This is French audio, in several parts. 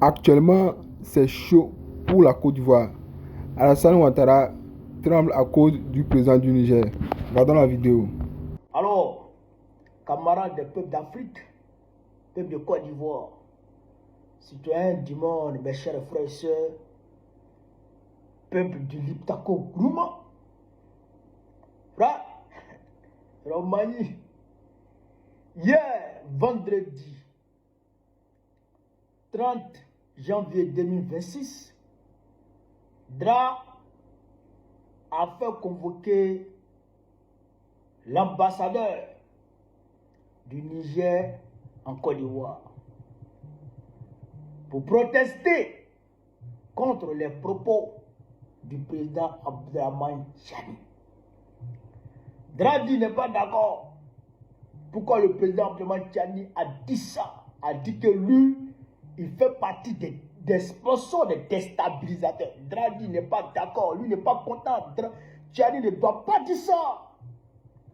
Actuellement, c'est chaud pour la Côte d'Ivoire. Alassane Ouattara tremble à cause du président du Niger. Regardons la vidéo. Alors, camarades des peuples d'Afrique, peuples de Côte d'Ivoire, citoyens du monde, mes chers frères et sœurs, peuple du Liptako Grouma, frère, Romani, hier, vendredi 30 janvier 2026, DRA a fait convoquer l'ambassadeur du Niger en Côte d'Ivoire pour protester contre les propos du président Abdrahmane Chani. Dradi n'est pas d'accord. Pourquoi le président Abdrahmane Chani a dit ça? A dit que lui, il fait partie des sponsors, des déstabilisateurs. Dradi n'est pas d'accord. Lui n'est pas content. Chani ne doit pas dire ça.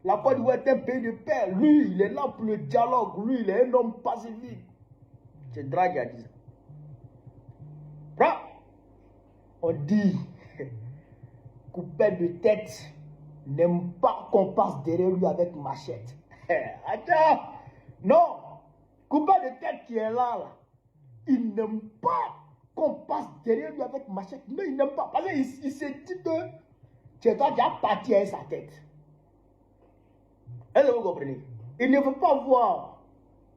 La Côte d'Ivoire est un pays de paix. Lui, il est là pour le dialogue. Lui, il est un homme pacifique. C'est Draghi qui a dit ça. Là, on dit, coupé de tête n'aime pas qu'on passe derrière lui avec machette. Attends, non, coupé de tête qui est là, il n'aime pas qu'on passe derrière lui avec machette. Mais il n'aime pas, parce qu'il s'est dit que tu dois déjà partir avec sa tête. Est-ce que vous comprenez? Il ne veut pas voir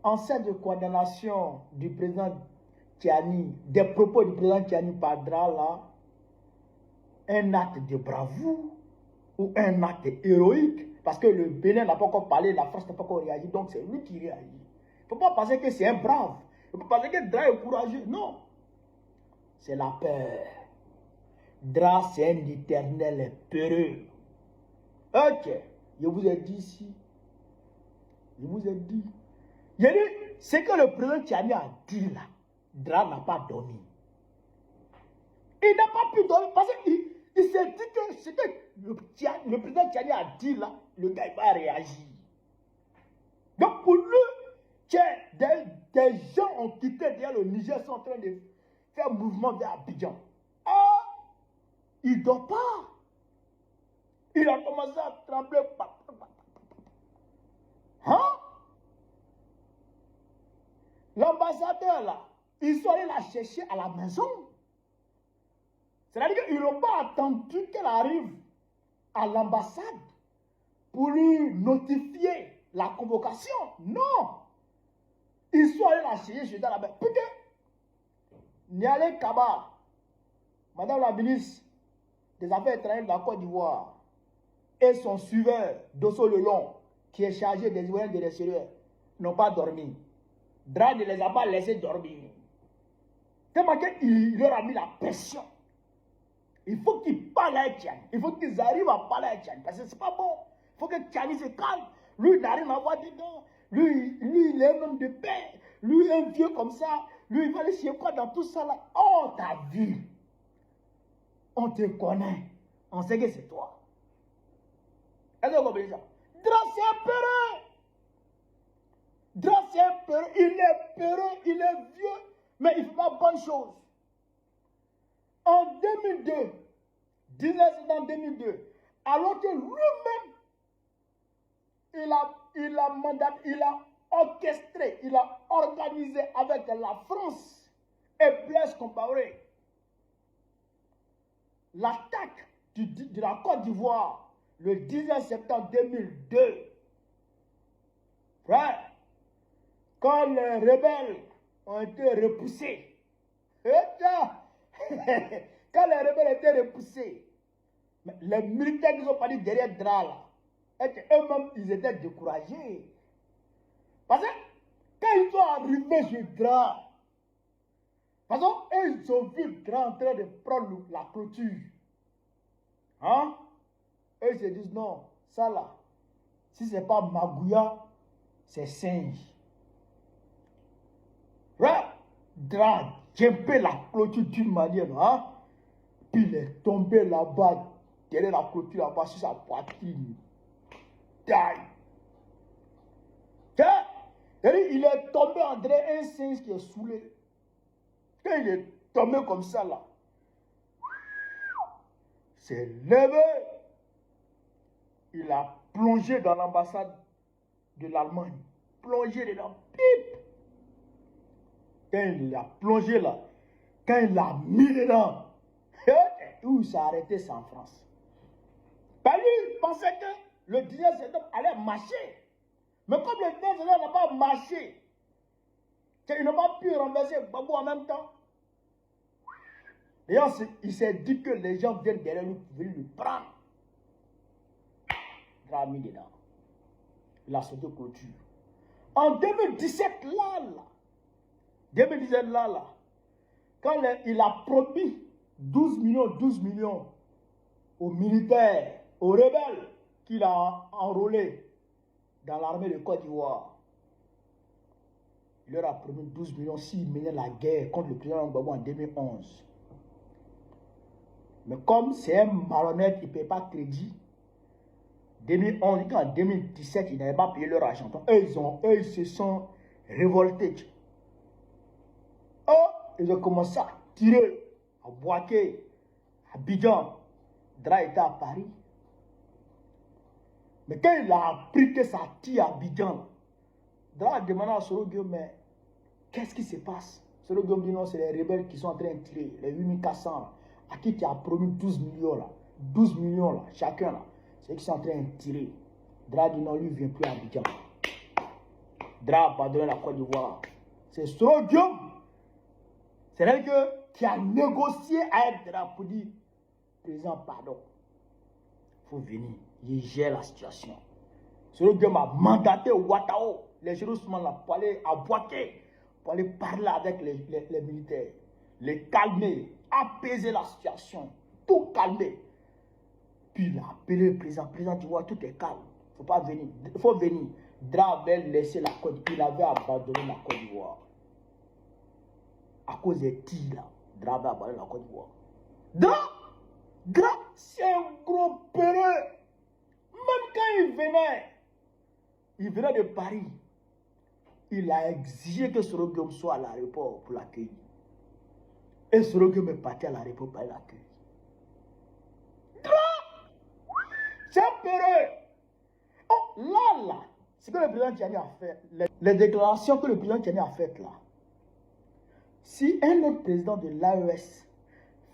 en scène de condamnation du président Tiani, des propos du président Tiani Padra là, un acte de bravoure ou un acte héroïque, parce que le Bénin n'a pas encore parlé, la France n'a pas encore réagi, donc c'est lui qui réagit. Il ne faut pas penser que c'est un brave, il ne faut pas penser que Dra est courageux, non. C'est la peur. Dra, c'est un éternel peureux. Ok, je vous ai dit ici, je vous ai dit, ce que le président Tiani a dit là, Dra n'a pas dormi. Il n'a pas pu dormir parce qu'il s'est dit que ce que le président Tiani a dit là, le gars il va réagir. Donc pour lui, des gens ont quitté derrière le Niger, sont en train de faire mouvement vers Abidjan. Ah, il ne dort pas. Il a commencé à trembler. Hein? L'ambassadeur là, ils sont allés la chercher à la maison. C'est-à-dire qu'ils n'ont pas attendu qu'elle arrive à l'ambassade pour lui notifier la convocation. Non. Ils sont allés la chercher chez la maison. Putain, Niale Kaba, Madame la ministre des Affaires étrangères de la Côte d'Ivoire, et son suiveur, Dosso Lelon, qui est chargé des Ivoiriens de l'extérieur, n'ont pas dormi. Dra ne les a pas laissés dormir. Tellement qu'il leur a mis la pression. Il faut qu'ils parlent avec Tiani. Il faut qu'ils arrivent à parler avec Tiani. Parce que c'est pas bon. Il faut que Tiani se calme. Lui, il n'a rien à voir dedans. Lui, il est un homme de paix. Lui, un vieux comme ça. Lui, il va aller chez quoi dans tout ça là. Oh, t'as vu. On te connaît. On sait que c'est toi. Est-ce que vous comprenez ça? Dra, c'est un peureux. Dra, c'est un peureux. Il est peureux, il est vieux. Mais il ne fait pas bonne chose. En 2002, 19 septembre 2002, alors que lui-même, il a orchestré, il a organisé avec la France et Blaise Compaoré l'attaque de la Côte d'Ivoire le 19 septembre 2002. Frère, quand les rebelles ont été repoussés, quand les rebelles étaient repoussés, les militaires qui sont partis derrière Dra là, eux-mêmes, ils étaient découragés. Parce que quand ils sont arrivés sur Dra, parce qu'eux, ils ont vu Dra en train de prendre la clôture. Hein? Eux, ils se disent non, ça là, si ce n'est pas Magouya, c'est singe. Dra djempé la clôture d'une manière, hein? Puis il est tombé là-bas, derrière la clôture là-bas, sur sa poitrine. Il est tombé en un singe qui est saoulé. Quand Quand il est tombé comme ça, là, s'est levé. Il a plongé dans l'ambassade de l'Allemagne. Plongé dedans. Pip. Quand il a plongé là, quand il l'a mis dedans, où il s'est arrêté, c'est en France. Lui, il pensait que le 19 septembre allait marcher. Mais comme le 19 septembre n'a pas marché, ils n'ont pas pu renverser Gbagbo en même temps. D'ailleurs, il s'est dit que les gens viennent derrière lui pour venir lui prendre. Il a mis dedans. Il a sauté clôture. En 2017, quand il a promis 12 millions aux militaires, aux rebelles qu'il a enrôlés dans l'armée de Côte d'Ivoire. Il leur a promis 12 millions s'ils menaient la guerre contre le président Gbagbo en 2011. Mais comme c'est un malhonnête, il ne paye pas crédit. 2011, en 2017, ils n'avaient pas payé leur argent. Donc, eux, ils se sont révoltés. Ils ont commencé à tirer, à Boaké, à Abidjan. Dra était à Paris. Mais quand il a appris que ça tire à Abidjan, Dra a demandé à Soro Guillaume, mais qu'est-ce qui se passe? Soro Guillaume dit non, c'est les rebelles qui sont en train de tirer, les 8400 à qui tu as promis 12 millions là, 12 millions là, chacun là, c'est eux qui sont en train de tirer. Dra dit non, lui ne vient plus à Abidjan. Dra a abandonné la Côte d'Ivoire. C'est Soro Guillaume. C'est elle qui a négocié avec Dra pour dire, président, pardon, il faut venir, il gère la situation. Soro Guillaume a mandaté au Ouattao, les juristes là, pour aller à Boaké, pour aller parler avec les militaires, les calmer, apaiser la situation, tout calmer. Puis il a appelé le président, tu vois, tout est calme, il ne faut pas venir, il faut venir. Dra avait laissé la Côte d'Ivoire, il avait abandonné la Côte d'Ivoire. À cause des tirs là, Dra avait abandonné la Côte d'Ivoire. Dra, c'est un gros peureux. Même quand il venait de Paris, il a exigé que Soro Guillaume soit à l'aéroport pour l'accueillir. Et Soro Guillaume est parti à l'aéroport pour l'accueillir. C'est un peureux. Oh, là, ce que le président Tchiani a fait, les déclarations que le président Tchiani a faites là, si un autre président de l'AES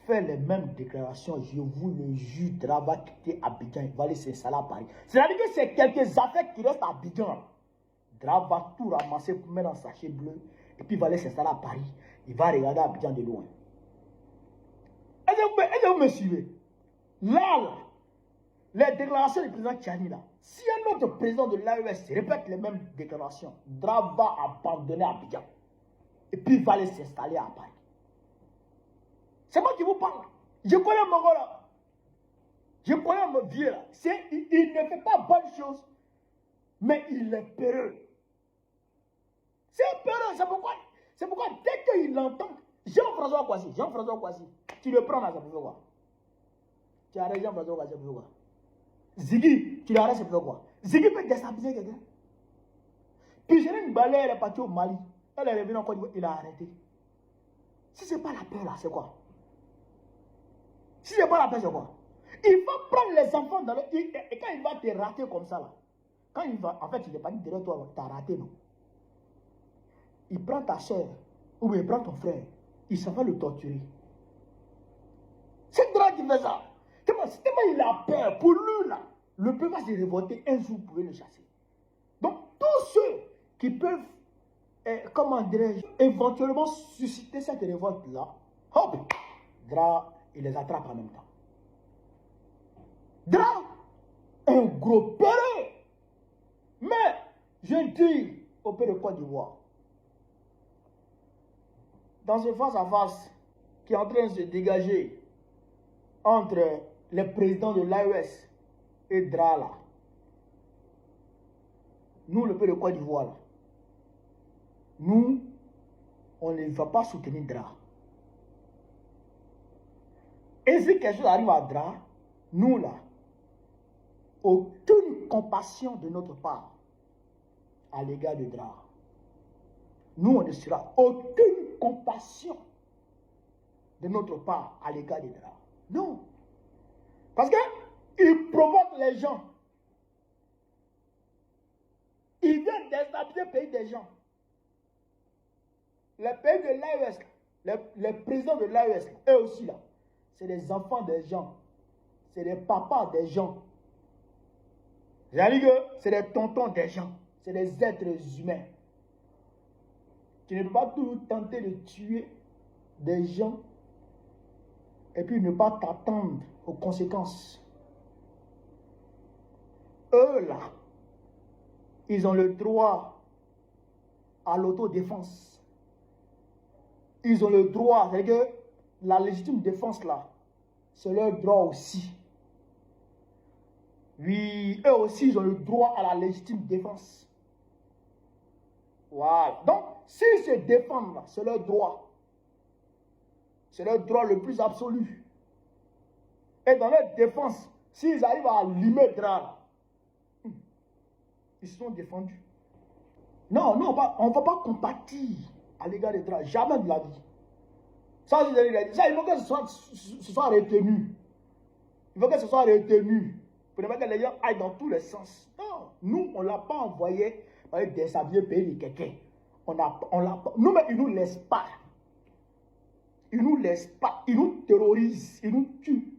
fait les mêmes déclarations, je vous le jure, Dra va quitter Abidjan, il va aller s'installer à Paris. C'est-à-dire que c'est quelques affaires qui restent à Abidjan. Dra va tout ramasser pour mettre dans un sachet bleu, et puis il va aller s'installer à Paris. Il va regarder Abidjan de loin. Est-ce que vous me suivez? Là, les déclarations du président Tchiani, là, si un autre président de l'AES répète les mêmes déclarations, Dra va abandonner Abidjan. Et puis il va aller s'installer à Paris. C'est moi qui vous parle. Je connais mon gars là. Je connais mon vieux là. Il ne fait pas bonne chose, mais il est peureux. C'est peureux, c'est pourquoi dès qu'il entend Jean-François Kouassi, tu le prends là, ça peut faire quoi? Tu arrêtes Jean-François Kouassi, ça peut faire quoi? Ziggy, tu l'arrêtes, ça peut faire quoi? Ziggy peut déstabiliser quelqu'un. Puis Jérémy Balé, elle est partie au Mali. Elle est revenue en Côte d'Ivoire, il a arrêté. Si ce n'est pas la peur là, c'est quoi? Si ce n'est pas la peur, c'est quoi? Il faut prendre les enfants dans le... Et quand il va te rater comme ça là, quand il va... En fait, il n'est pas dit derrière toi, tu as raté, non? Il prend ta soeur, ou bien il prend ton frère, il s'en va le torturer. C'est Dra qui fait ça. C'est tellement il a peur. Pour lui là, le peuple va se révolter, un jour vous pouvez le chasser. Donc tous ceux qui peuvent, comment dirais-je, éventuellement susciter cette révolte là, hop, Dra, il les attrape en même temps. Dra, un gros peureux. Mais je dis au pays de Côte d'Ivoire, dans ce face-à-face qui est en train de se dégager entre les présidents de l'AES et Dra là, nous, le pays de Côte d'Ivoire là, nous, on ne va pas soutenir Dra. Et si quelque chose arrive à Dra, nous là, aucune compassion de notre part à l'égard de Dra. Nous, on ne sera aucune compassion de notre part à l'égard des draps. Non. Parce qu'ils provoquent les gens. Ils viennent déstabiliser le pays des gens. Les pays de l'AES, les présidents de l'AES, eux aussi là, c'est des enfants des gens. C'est des papas des gens. C'est-à-dire que c'est des tontons des gens. C'est des êtres humains. Tu ne peux pas toujours tenter de tuer des gens et puis ne pas t'attendre aux conséquences. Eux là, ils ont le droit à l'autodéfense. Ils ont le droit, c'est-à-dire que la légitime défense là, c'est leur droit aussi. Oui, eux aussi, ils ont le droit à la légitime défense. Voilà. Donc, s'ils se défendent là, c'est leur droit. C'est leur droit le plus absolu. Et dans leur défense, s'ils arrivent à limer le drap, ils se sont défendus. Non, non, on ne va pas compatir à l'égard des draps. Jamais de la vie. Ça, il faut que ce soit retenu. Il faut que ce soit retenu. Pour ne pas que les gens aillent dans tous les sens. Non, nous, on ne l'a pas envoyé pour aller déshabiller le pays de quelqu'un. Nous, mais ils ne nous laissent pas. Ils ne nous laissent pas. Ils nous terrorisent. Ils nous tuent.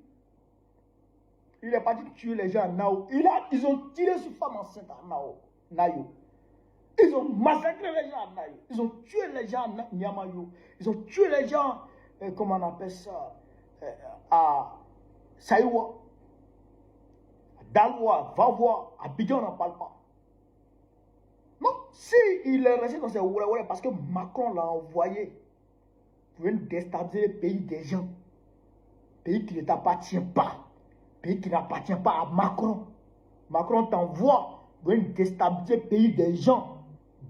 Il est parti tuer les gens à Nao. Ils ont tiré sur femme enceinte à Nayo. Ils ont massacré les gens à Nayo. Ils ont tué les gens à Nyamayo. Ils ont tué les gens, comment on appelle ça, à Saïwa, à Dalwa, Vavois, à Bidjan, on n'en parle pas. Non, si il est resté dans ces oué parce que Macron l'a envoyé pour venir déstabiliser le pays des gens, pays qui ne t'appartient pas. Pays qui n'appartient pas à Macron. Macron t'envoie pour déstabiliser le pays des gens,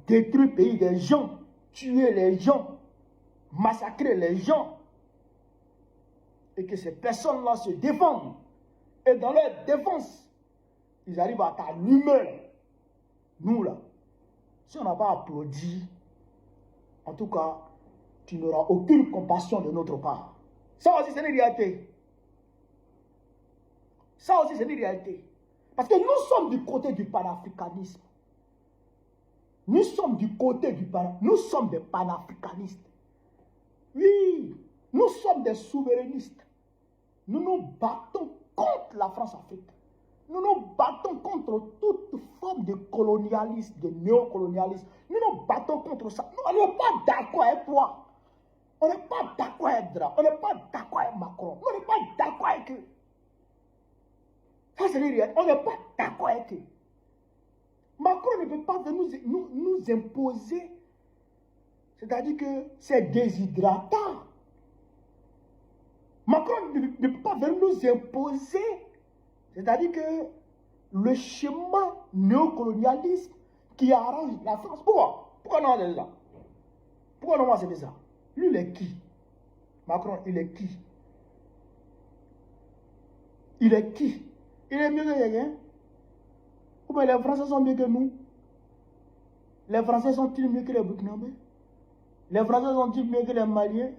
détruire le pays des gens, tuer les gens, massacrer les gens. Et que ces personnes-là se défendent. Et dans leur défense, ils arrivent à t'allumer. Nous là, si on n'a pas applaudi, en tout cas, tu n'auras aucune compassion de notre part. Ça aussi, c'est une réalité. Ça aussi, c'est une réalité. Parce que nous sommes du côté du panafricanisme. Nous sommes du côté du panafricanisme. Nous sommes des panafricanistes. Oui, nous sommes des souverainistes. Nous nous battons contre la France-Afrique. Nous nous battons contre toute forme de colonialisme, de néocolonialisme. Nous nous battons contre ça. Nous, on n'est pas d'accord avec toi. On n'est pas d'accord avec Dra. On n'est pas d'accord avec Macron. On n'est pas d'accord avec eux. Ça, c'est réel. On n'est pas d'accord avec eux. Macron ne peut pas nous imposer. C'est-à-dire que c'est déshydratant. Macron ne peut pas venir nous imposer. C'est-à-dire que le schéma néocolonialiste qui arrange la France. Pourquoi non, elle est là? Pourquoi non, c'est ça? Lui, il est qui? Macron, il est qui? Il est qui? Il est mieux que quelqu'un? Ou bien les Français sont mieux que nous? Les Français sont-ils mieux que les Burkinabés? Les Français sont-ils mieux que les Maliens?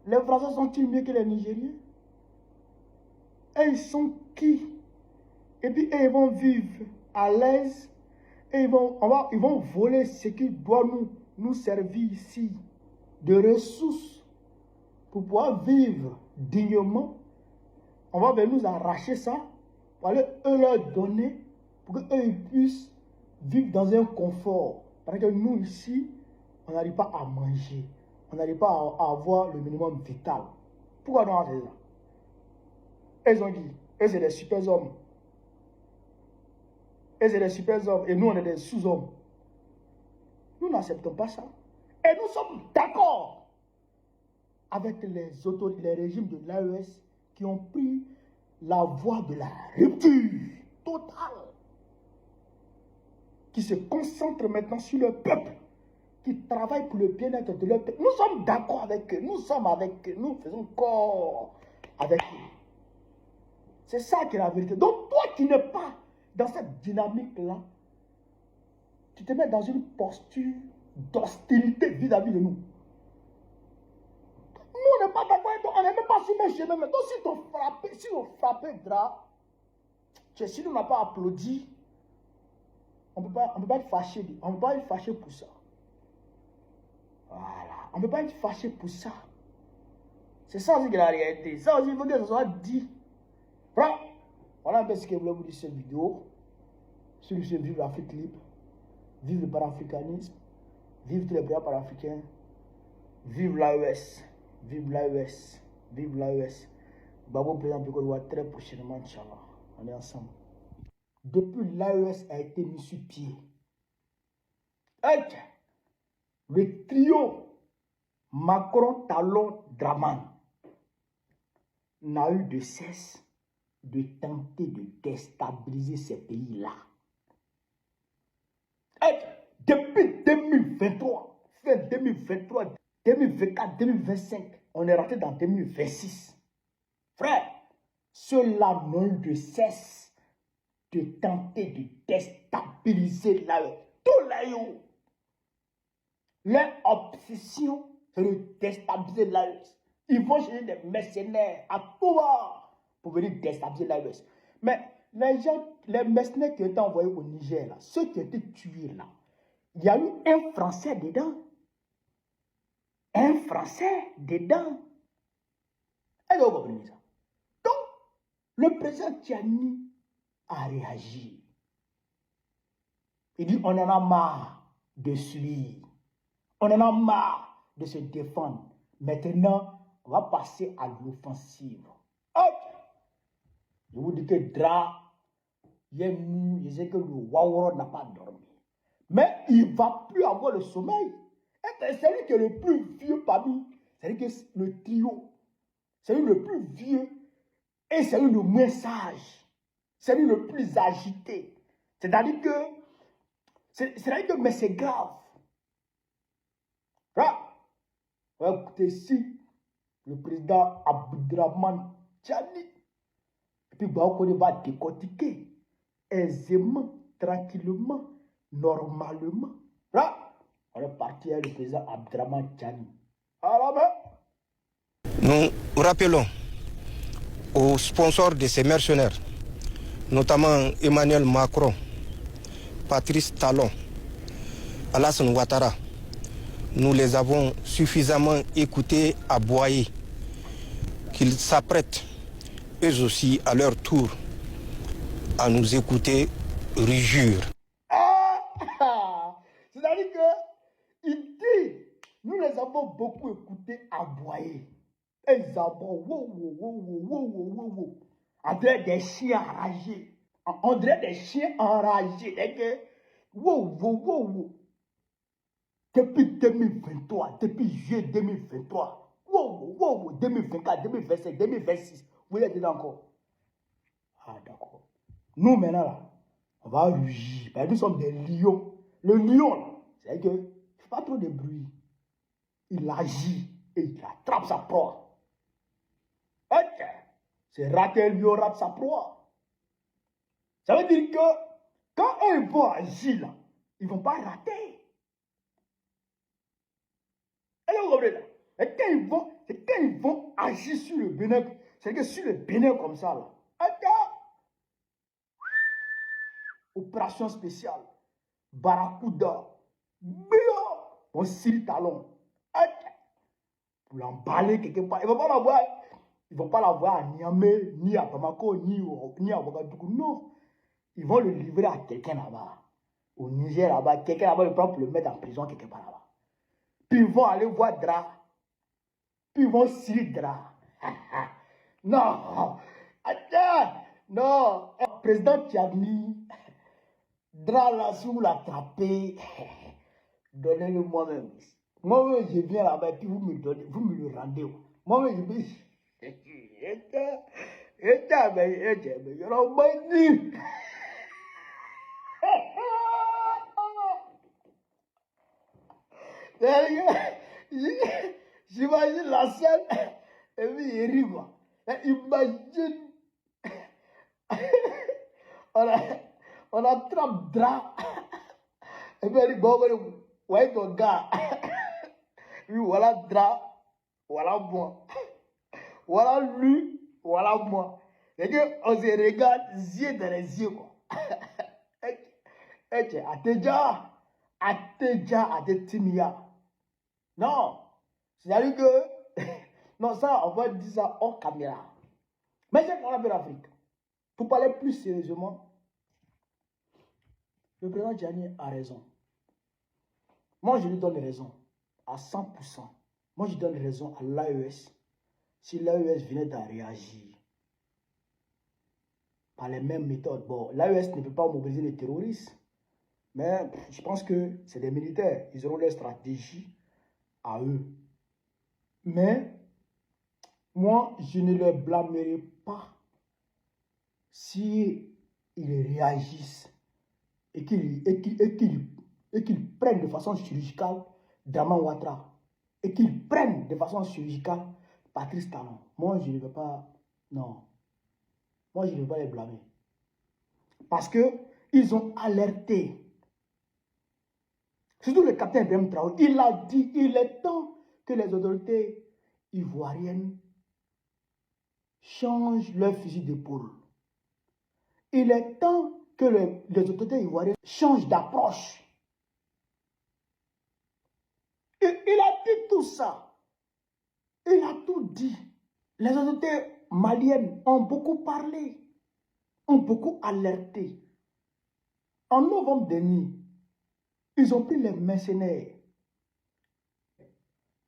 Les Français sont-ils mieux que les Nigériens? Et ils sont qui? Et puis ils vont vivre à l'aise. Et ils vont voler ce qui doit nous servir ici de ressources pour pouvoir vivre dignement. On va venir nous arracher ça pour aller eux leur donner pour qu'eux puissent vivre dans un confort. Parce que nous ici, on n'arrive pas à manger. On n'arrive pas à avoir le minimum vital. Pourquoi non c'est ça? Ils ont dit, eux c'est des super hommes. Eux c'est des super hommes et nous on est des sous-hommes. Nous n'acceptons pas ça. Et nous sommes d'accord avec les régimes de l'AES qui ont pris la voie de la rupture totale, qui se concentrent maintenant sur le peuple, qui travaillent pour le bien-être de leur peuple. Nous sommes d'accord avec eux, nous sommes avec eux, nous faisons corps avec eux. C'est ça qui est la vérité. Donc toi qui n'es pas dans cette dynamique-là, tu te mets dans une posture d'hostilité vis-à-vis de nous. Nous, on n'est pas d'accord avec toi, on n'est même si mes jeunes, maintenant, si on frappé Dra, si on n'a pas applaudi, on ne peut pas être fâché. On ne peut pas être fâché pour ça. Voilà. On ne peut pas être fâché pour ça. C'est ça aussi que la réalité. Ça aussi, il faut que ça soit dit. Voilà un peu ce que je voulais vous dire sur cette vidéo. Sur le Vive l'Afrique libre. Vive le panafricanisme. Vive tous les pays panafricains. Vive l'AES. Vive l'AES. Vive l'AES. Babo président de Côte d'Ivoire très prochainement, Inch'Allah. On est ensemble. Depuis l'AES a été mis sur pied, le trio Macron, Talon, Draman n'a eu de cesse de tenter de déstabiliser ces pays-là. Depuis 2023, fin 2023, 2024, 2025, on est rentré dans 2026. Frère, ceux-là n'ont eu de cesse de tenter de déstabiliser l'AE. Tout l'AE. Leur obsession, c'est de déstabiliser l'AES. Ils vont chercher des mercenaires à tout va pour venir déstabiliser l'AES. Mais les mercenaires qui ont été envoyés au Niger, là, ceux qui ont été tués là, il y a eu un Français dedans. Un Français dedans. Est-ce que vous comprenez ça? Donc, le président Tiani a réagi. Il dit, on en a marre de suivre. On en a marre de se défendre. Maintenant, on va passer à l'offensive. Je vous dis que Dra, je sais que le Waworo n'a pas dormi. Mais il ne va plus avoir le sommeil. C'est lui qui est le plus vieux parmi. C'est lui qui est le trio. C'est lui le plus vieux. Et c'est lui le moins sage. C'est lui le plus agité. C'est-à-dire que, mais c'est grave. Écoutez, si le président Abdraman Tiani, et puis Baokone va décortiquer aisément, tranquillement, normalement. Là, on est parti avec le président Abdraman Tiani. Alors, nous rappelons aux sponsors de ces mercenaires, notamment Emmanuel Macron, Patrice Talon, Alassane Ouattara, nous les avons suffisamment écoutés, aboyés, qu'ils s'apprêtent, eux aussi, à leur tour, à nous écouter rugir. C'est-à-dire que, il dit, nous les avons beaucoup écoutés, aboyés. Ils aboient, on dirait des chiens enragés. On dirait des chiens enragés. Depuis 2023, depuis juillet 2023, 2024, 2025, 2026, vous êtes dedans encore. Ah, d'accord. Nous, maintenant, là, on va rugir. Parce que nous sommes des lions. Le lion, c'est que, il ne fait pas trop de bruit. Il agit et il attrape sa proie. Ok. C'est rater le lion rate sa proie. Ça veut dire que, quand eux vont agir, là, ils ne vont pas rater. Et quand ils vont agir sur le Bénin, c'est que sur le Bénin comme ça, là, opération spéciale, Barracuda, on Cyril Talon, pour l'emballer quelque part. Ils ne vont pas l'avoir à Niamey, ni à Bamako, ni à Ouagadougou. Non, ils vont le livrer à quelqu'un là-bas. Au Niger là-bas, quelqu'un là-bas, il prend pour le mettre en prison quelque part là-bas. Puis ils vont aller voir Dra. Puis ils vont Cyril Dra. Non. Attends. Non. Président Tiani, Dra là, si vous l'attrapez, donnez-le moi-même. Moi-même, je viens là-bas et puis vous me le rendez. Moi-même, je me dis, j'imagine la scène et puis il rit quoi. Imagine on attrape Dra et puis il dit bon, ouais ton gars, oui voilà Dra, voilà moi, Voilà lui, voilà moi. C'est-à-dire, on se regarde yeux dans les yeux, quoi. Atteja, Atetimia. Non, c'est-à-dire que, non, ça, on va dire ça hors caméra. Mais j'ai parlé de l'Afrique. Pour parler plus sérieusement, le président Tchani a raison. Moi, je lui donne raison à 100%. Moi, je donne raison à l'AES. Si l'AES venait à réagir par les mêmes méthodes, bon, l'AES ne peut pas mobiliser les terroristes, mais je pense que c'est des militaires. Ils auront leur stratégie à eux. Mais moi, je ne les blâmerai pas si ils réagissent et qu'ils prennent de façon chirurgicale Draman Ouattara et qu'ils prennent de façon chirurgicale Patrice Talon. Moi, je ne veux pas... Non. Moi, je ne veux pas les blâmer. Parce qu'ils ont alerté. Surtout le capitaine Ibrahim Traoré. Il a dit, il est temps que les autorités ivoiriennes changent leur fusil d'épaule. Il est temps que les autorités ivoiriennes changent d'approche. Il a dit tout ça. Il a tout dit. Les autorités maliennes ont beaucoup parlé, ont beaucoup alerté. En novembre dernier, ils ont pris les mercenaires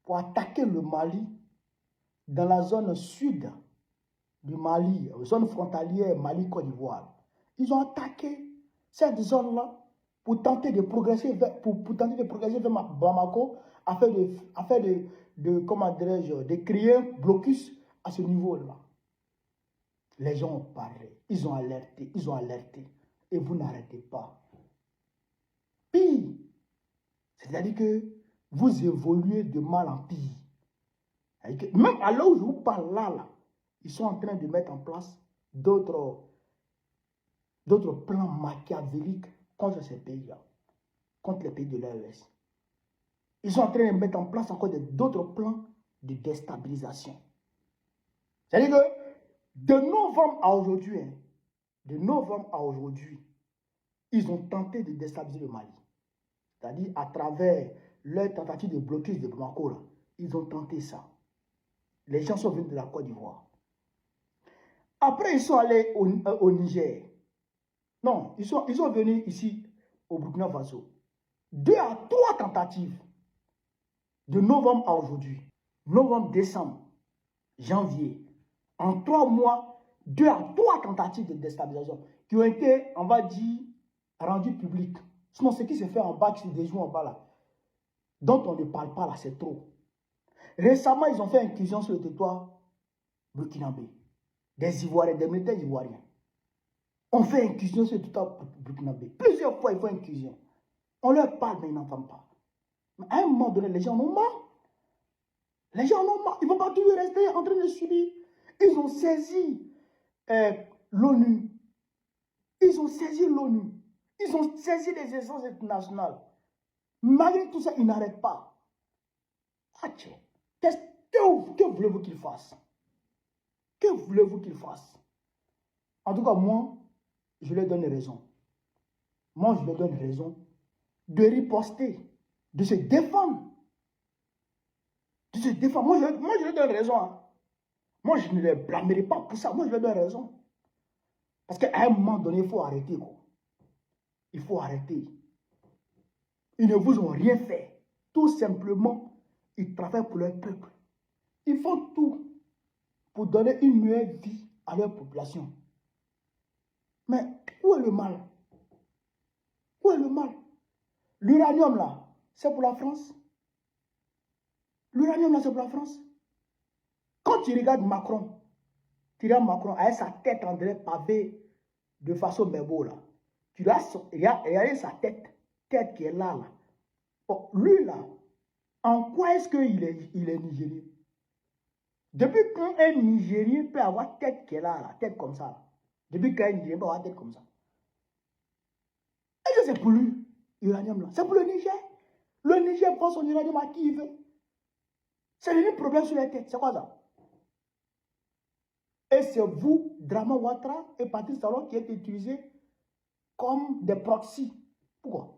pour attaquer le Mali dans la zone sud du Mali, zone frontalière Mali-Côte d'Ivoire. Ils ont attaqué cette zone-là pour tenter de progresser vers, vers Bamako afin de créer un blocus à ce niveau-là. Les gens ont parlé, ils ont alerté, et vous n'arrêtez pas. Pire, c'est-à-dire que vous évoluez de mal en pire. Même à l'heure où je vous parle là, ils sont en train de mettre en place d'autres plans machiavéliques contre ces pays-là, contre les pays de l'AES. Ils sont en train de mettre en place encore d'autres plans de déstabilisation. C'est-à-dire que de novembre à aujourd'hui, ils ont tenté de déstabiliser le Mali. C'est-à-dire à travers leur tentative de blocus de Bamako, là, ils ont tenté ça. Les gens sont venus de la Côte d'Ivoire. Après, ils sont allés au Niger. Non, ils sont venus ici au Burkina Faso. 2 à 3 tentatives de novembre à aujourd'hui. Novembre, décembre, janvier. En 3 mois, 2 à 3 tentatives de déstabilisation qui ont été, on va dire, rendues publiques. Sinon, ce qui se fait en bas, qui se déjoue en bas là, dont on ne parle pas là, c'est trop. Récemment, ils ont fait incursion sur le territoire burkinabé. Des Ivoiriens, des militaires ivoiriens. On fait incursion sur le territoire burkinabé. Plusieurs fois, ils font incursion. On leur parle, mais ils n'entendent pas. Mais à un moment donné, les gens en ont marre. Les gens en ont marre. Ils ne vont pas toujours rester en train de subir. Ils ont saisi l'ONU. Ils ont saisi l'ONU. Ils ont saisi les instances internationales. Malgré tout ça, ils n'arrêtent pas. Ah tiens, que voulez-vous qu'ils fassent? Que voulez-vous qu'ils fassent? En tout cas, moi, je leur donne raison. Moi, je leur donne raison de riposter, de se défendre. De se défendre. Moi, je leur donne raison. Hein. Moi, je ne les blâmerai pas pour ça. Moi, je leur donne raison. Parce qu'à un moment donné, il faut arrêter. Quoi. Il faut arrêter. Ils ne vous ont rien fait. Tout simplement, ils travaillent pour leur peuple. Ils font tout pour donner une meilleure vie à leur population. Mais où est le mal? Où est le mal? L'uranium là, c'est pour la France. L'uranium là, c'est pour la France. Quand tu regardes Macron, avec sa tête en pavé de façon mébo là, tu regardes sa tête qui est là. Bon, lui là, en quoi est-ce qu'il est nigérien? Depuis quand un Nigérien peut avoir tête qui est là, la tête comme ça, là. Depuis quand un Nigérien peut avoir tête comme ça? Est-ce que c'est pour lui, l'uranium là? C'est pour le Niger. Le Niger prend son uranium à qui il veut. C'est le problème sur la tête. C'est quoi ça? Et c'est vous, Draman Ouattara et Patrice Talon, qui êtes utilisés comme des proxys. Pourquoi?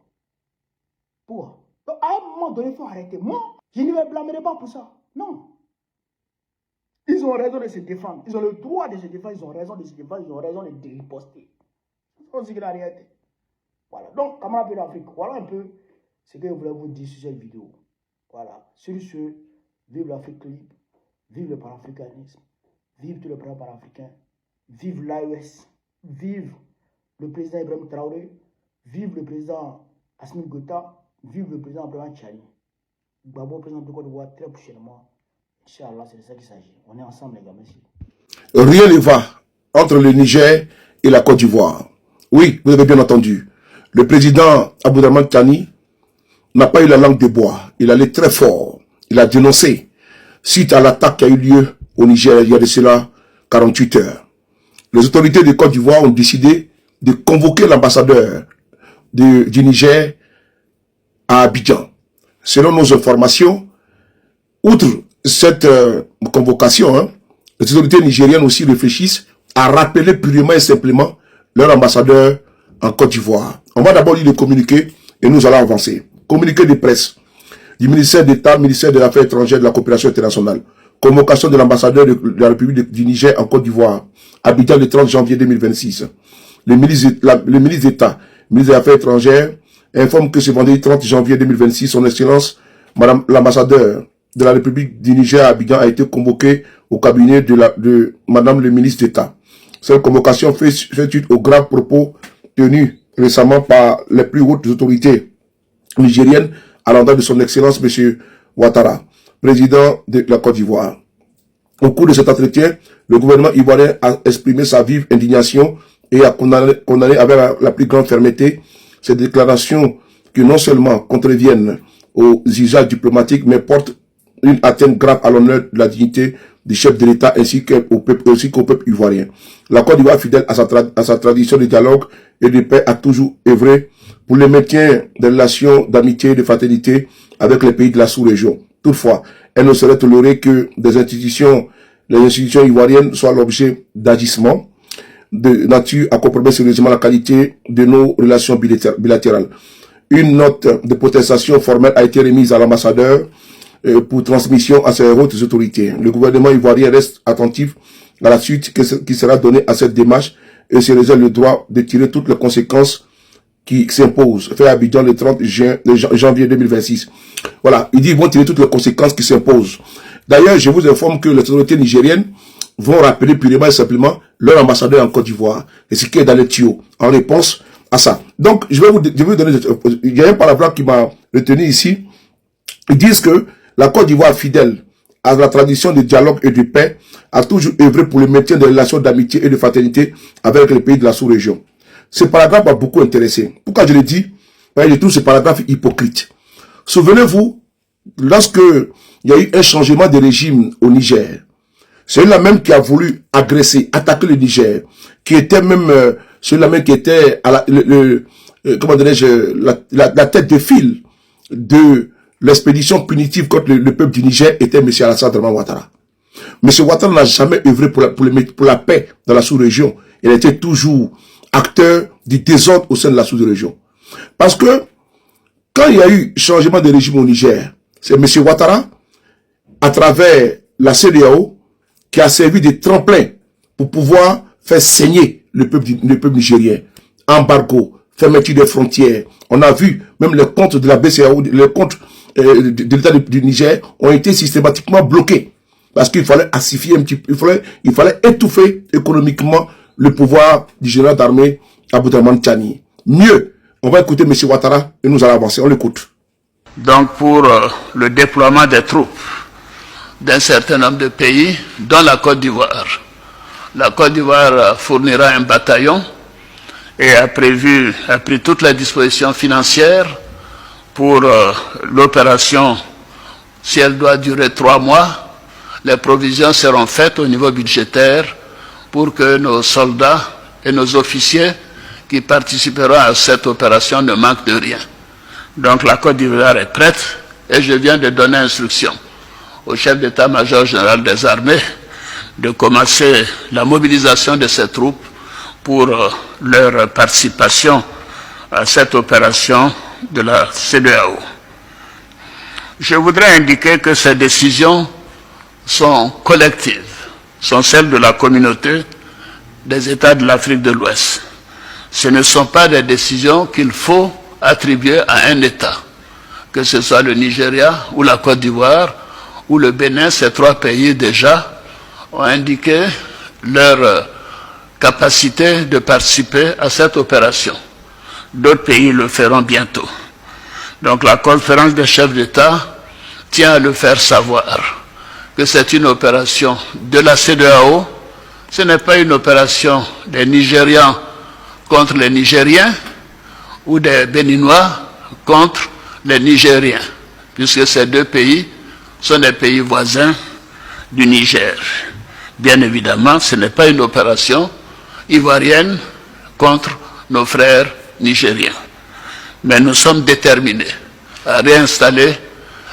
Pourquoi? Donc, à un moment donné, il faut arrêter. Moi, je ne me blâmerai pas pour ça. Non. Ils ont raison de se défendre. Ils ont le droit de se défendre. Ils ont raison de se défendre. Ils ont raison de riposter. C'est aussi que la réalité. Voilà. Donc, camarades de l'Afrique, voilà un peu ce que je voulais vous dire sur cette vidéo. Voilà. Sur ce, vive l'Afrique libre. Vive le panafricanisme. Vive tous les pays panafricains. Vive l'AES. Vive le président Ibrahim Traoré. Vive le président Assimi Goïta. Vive le président Abdoulaye Tchani. Gbagbo, président de Côte d'Ivoire, très prochainement. Inch'Allah, c'est de ça qu'il s'agit. On est ensemble, les gars. Merci. Rien ne va entre le Niger et la Côte d'Ivoire. Oui, vous avez bien entendu. Le président Abdourahmane Tchani n'a pas eu la langue de bois. Il allait très fort. Il a dénoncé suite à l'attaque qui a eu lieu au Niger il y a de cela 48 heures. Les autorités de Côte d'Ivoire ont décidé de convoquer l'ambassadeur du Niger à Abidjan. Selon nos informations, outre cette convocation, les autorités nigériennes aussi réfléchissent à rappeler purement et simplement leur ambassadeur en Côte d'Ivoire. On va d'abord lire le communiqué et nous allons avancer. Communiqué de presse du ministère d'État, ministère des Affaires étrangères et de la coopération internationale. Convocation de l'ambassadeur de la République du Niger en Côte d'Ivoire, Abidjan le 30 janvier 2026. Le ministre d'État, ministre des Affaires étrangères, informe que ce vendredi 30 janvier 2026, son Excellence, Madame l'ambassadeur de la République du Niger à Abidjan a été convoqué au cabinet de Madame le ministre d'État. Cette convocation fait suite aux graves propos tenus récemment par les plus hautes autorités nigériennes à l'endroit de son Excellence M. Ouattara, président de la Côte d'Ivoire. Au cours de cet entretien, le gouvernement ivoirien a exprimé sa vive indignation et a condamné avec la plus grande fermeté ces déclarations qui non seulement contreviennent aux usages diplomatiques, mais portent une atteinte grave à l'honneur de la dignité du chef de l'État ainsi qu'au peuple ivoirien. La Côte d'Ivoire, fidèle à sa tradition de dialogue et de paix, a toujours œuvré pour le maintien des relations d'amitié et de fraternité avec les pays de la sous-région. Toutefois, elle ne saurait tolérer que les institutions ivoiriennes soient l'objet d'agissements de nature à compromettre sérieusement la qualité de nos relations bilatérales. Une note de protestation formelle a été remise à l'ambassadeur pour transmission à ses hautes autorités. Le gouvernement ivoirien reste attentif à la suite qui sera donnée à cette démarche et se réserve le droit de tirer toutes les conséquences qui s'imposent. Fait à Abidjan le 30 janvier 2026. Voilà, il dit qu'ils vont tirer toutes les conséquences qui s'imposent. D'ailleurs, je vous informe que les autorités nigériennes vont rappeler purement et simplement leur ambassadeur en Côte d'Ivoire et ce qui est dans les tuyaux en réponse à ça. Donc, je vais vous donner, il y a un paragraphe qui m'a retenu ici. Ils disent que la Côte d'Ivoire, fidèle à la tradition de dialogue et de paix, a toujours œuvré pour le maintien des relations d'amitié et de fraternité avec les pays de la sous-région. Ce paragraphe m'a beaucoup intéressé. Pourquoi je le dis? Je trouve ce paragraphe hypocrite. Souvenez-vous, lorsque il y a eu un changement de régime au Niger, c'est celui-là même qui a voulu agresser, attaquer le Niger, qui était même celui-là même qui était à la tête de file de l'expédition punitive contre le peuple du Niger, était M. Alassane Draman Ouattara. M. Ouattara n'a jamais œuvré pour la paix dans la sous-région. Il était toujours acteur du désordre au sein de la sous-région. Parce que quand il y a eu changement de régime au Niger, c'est M. Ouattara, à travers la CEDEAO, qui a servi de tremplin pour pouvoir faire saigner le peuple nigérien. Embargo, fermeture des frontières. On a vu même les comptes de la BCEAO, les comptes de l'État du Niger ont été systématiquement bloqués. Parce qu'il fallait assifier un petit peu, il fallait étouffer économiquement le pouvoir du général d'armée Abdourahmane Tchani. Mieux, on va écouter M. Ouattara et nous allons avancer. On l'écoute. Donc pour le déploiement des troupes d'un certain nombre de pays, dont la Côte d'Ivoire. La Côte d'Ivoire fournira un bataillon et a pris toutes les dispositions financières pour l'opération. Si elle doit durer 3 mois, les provisions seront faites au niveau budgétaire pour que nos soldats et nos officiers qui participeront à cette opération ne manquent de rien. Donc la Côte d'Ivoire est prête et je viens de donner instruction au chef d'état-major général des armées de commencer la mobilisation de ces troupes pour leur participation à cette opération de la CEDEAO. Je voudrais indiquer que ces décisions sont collectives, sont celles de la communauté des États de l'Afrique de l'Ouest. Ce ne sont pas des décisions qu'il faut attribuer à un État, que ce soit le Nigeria ou la Côte d'Ivoire ou le Bénin. Ces trois pays déjà ont indiqué leur capacité de participer à cette opération. D'autres pays le feront bientôt. Donc la conférence des chefs d'État tient à le faire savoir que c'est une opération de la CEDEAO. Ce n'est pas une opération des Nigérians contre les Nigériens ou des Béninois contre les Nigériens, puisque ces deux pays sont des pays voisins du Niger. Bien évidemment, ce n'est pas une opération ivoirienne contre nos frères nigériens. Mais nous sommes déterminés à réinstaller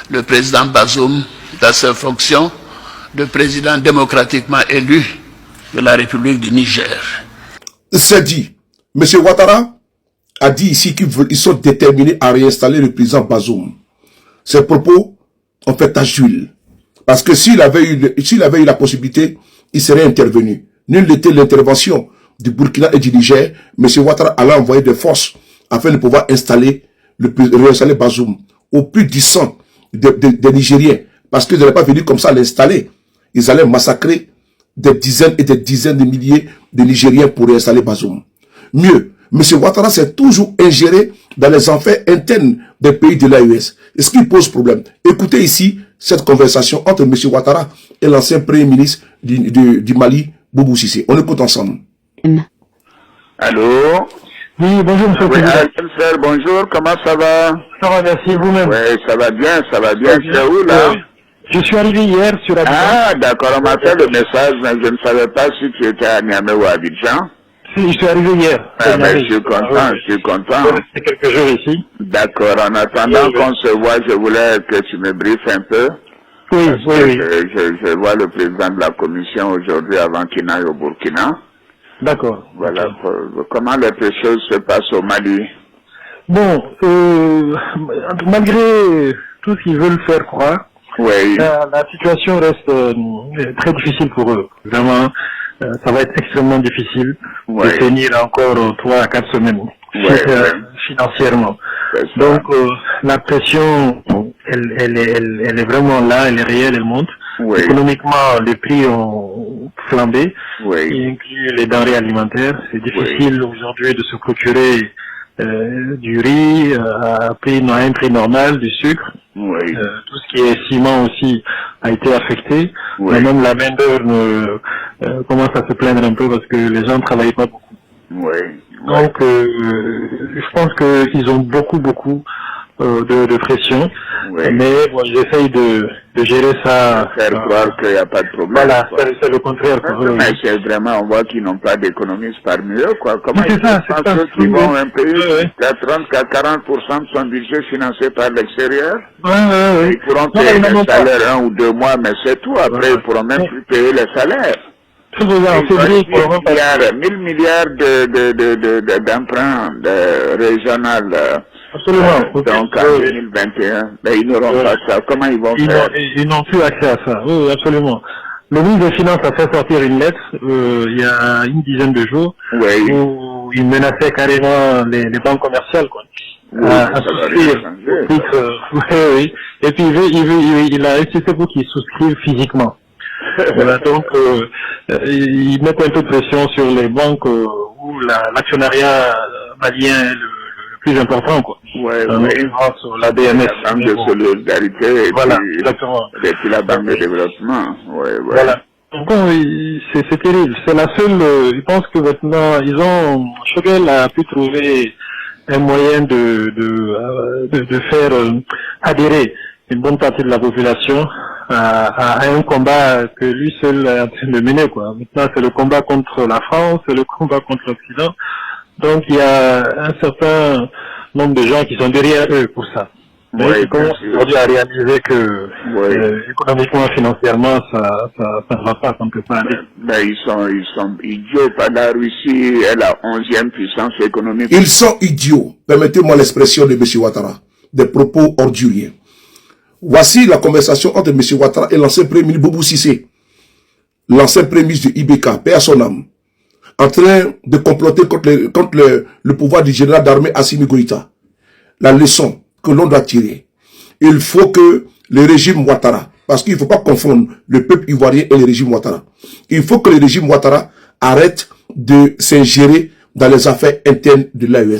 le président Bazoum dans ses fonctions de président démocratiquement élu de la République du Niger. C'est dit. M. Ouattara a dit ici qu'ils sont déterminés à réinstaller le président Bazoum. Ces propos ont fait tache d'huile. Parce que s'il avait eu la possibilité, il serait intervenu. Nul n'était l'intervention du Burkina et du Niger. M. Ouattara allait envoyer des forces afin de pouvoir réinstaller Bazoum au plus du sang des Nigériens. Parce qu'ils n'allaient pas venir comme ça l'installer. Ils allaient massacrer des dizaines et des dizaines de milliers de Nigériens pour réinstaller Bazoum. Mieux, M. Ouattara s'est toujours ingéré dans les affaires internes des pays de l'AES. Et ce qui pose problème. Écoutez ici cette conversation entre M. Ouattara et l'ancien Premier ministre du Mali, Boubou Cissé. On écoute ensemble. Allô? Oui, bonjour, monsieur le président. Frère, bonjour, comment ça va? Ça va, merci, vous-même. Oui, ça va bien, ça va bien. C'est où, là? Je suis arrivé hier sur Abidjan. Ah, d'accord, on m'a fait le message, mais je ne savais pas si tu étais à Niamey ou à Abidjan. Si, je suis arrivé hier. Ah, ben, je suis content, je suis content. C'est quelques jours ici. D'accord, en attendant qu'on se voit, je voulais que tu me briefes un peu. Oui, oui. Je vois le président de la commission aujourd'hui avant qu'il n'aille au Burkina. D'accord. Voilà, comment les choses se passent au Mali? Bon, malgré tout ce qu'ils veulent faire croire, oui. La situation reste très difficile pour eux. Vraiment, ça va être extrêmement difficile de tenir encore 3 à 4 semaines financièrement. Donc la pression, elle est vraiment là, elle est réelle, elle monte. Économiquement, les prix ont flambé, y inclut les denrées alimentaires. C'est difficile aujourd'hui de se procurer du riz à un prix normal, du sucre. Tout ce qui est ciment aussi a été affecté. Mais même la main-d'œuvre commence à se plaindre un peu parce que les gens ne travaillent pas beaucoup. Donc, je pense qu'ils ont beaucoup de pression. Mais bon, ils essayent de gérer ça. Faire croire qu'il n'y a pas de problème. Voilà, c'est le contraire. Mais c'est vraiment, on voit qu'ils n'ont pas d'économistes parmi eux, quoi. Comment c'est ça. Qu'ils vont un pays qui a 30 à 40% de son budget financé par l'extérieur? Ils pourront payer les salaires 1 ou 2 mois, mais c'est tout. Après, ils pourront même plus payer les salaires. C'est vrai, en février, 1000 milliards d'emprunts régionaux. Absolument. Donc en 2021, mais ils n'auront pas ça. Comment ils vont faire? Ils n'ont plus accès à ça. Oui, absolument. Le ministre des Finances a fait sortir une lettre il y a une dizaine de jours où il menaçait carrément les banques commerciales, quoi. À souscrire. Et puis il a insisté pour qu'ils souscrivent physiquement. Voilà, donc ils mettent un peu de pression sur les banques où l'actionnariat malien est le plus important, quoi. Sur la BMS. La Banque de solidarité et puis la Banque de développement. Voilà. Bon, c'est terrible. C'est la seule, je pense que maintenant, Choguel a pu trouver un moyen de faire adhérer une bonne partie de la population à un combat que lui seul est en train de mener, quoi. Maintenant, c'est le combat contre la France, c'est le combat contre l'Occident. Donc, il y a un certain nombre de gens qui sont derrière eux pour ça. Mais ils commencent aujourd'hui à réaliser que économiquement, financièrement, ça ne va pas comme que ça allait. Mais ils sont idiots. La Russie est la 11e puissance économique. Ils sont idiots. Permettez-moi l'expression de M. Ouattara. Des propos orduriers. Voici la conversation entre M. Ouattara et l'ancien premier ministre Boubou Cissé. L'ancien premier ministre de IBK, paix à son âme. En train de comploter contre le pouvoir du général d'armée Assimi Goïta. La leçon que l'on doit tirer. Il faut que le régime Ouattara, parce qu'il ne faut pas confondre le peuple ivoirien et le régime Ouattara. Il faut que le régime Ouattara arrête de s'ingérer dans les affaires internes de l'AES.